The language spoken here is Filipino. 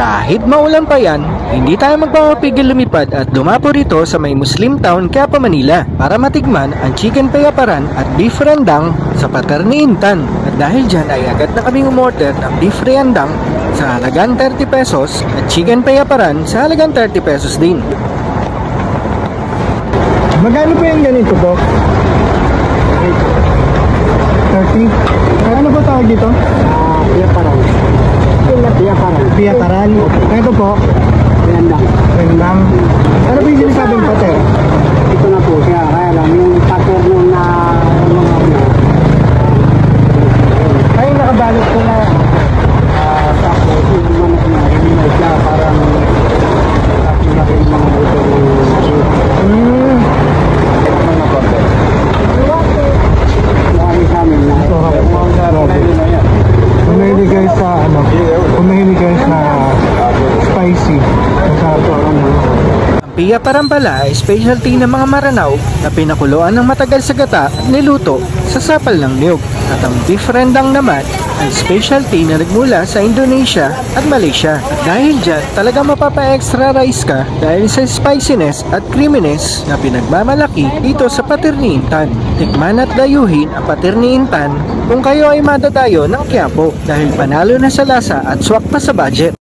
Kahit maulan pa yan, hindi tayo magpapapigil lumipad at dumapo rito sa may Muslim town Quiapo, Manila para matikman ang chicken payaparan at beef rendang sa Pater ni Intan. At dahil dyan ay agad na kaming umorder ng beef rendang sa halagang 30 pesos at chicken payaparan sa halagang 30 pesos din. Magkano po yung ganito po? 30? Ano po tawag dito? Payaparan. Payaparan. Ito po? Rendang. Rendang. Ano po yung sinasabing pater? Ito na po siya. Kaya lang, yung pater nung na mga Ay, nakabalot ko na. tapos yung manok na hindi na siya parang tapos na rin mga buto mga pater. Marami sa amin na Kung mahilig kayo sa kung mahilig kayo sa spicy, Ang payaparan pala ay specialty ng mga Maranao na pinakuluan ng matagal sa gata at niluto sa sapal ng niyog. At ang beef rendang naman ay specialty na nagmula sa Indonesia at Malaysia. At dahil dyan, talaga mapapa-extra rice ka dahil sa spiciness at creaminess na pinagmamalaki dito sa Pater ni Intan. Tikman at dayuhin ang Pater ni Intan kung kayo ay madadayo ng Quiapo dahil panalo na sa lasa at swak pa sa budget.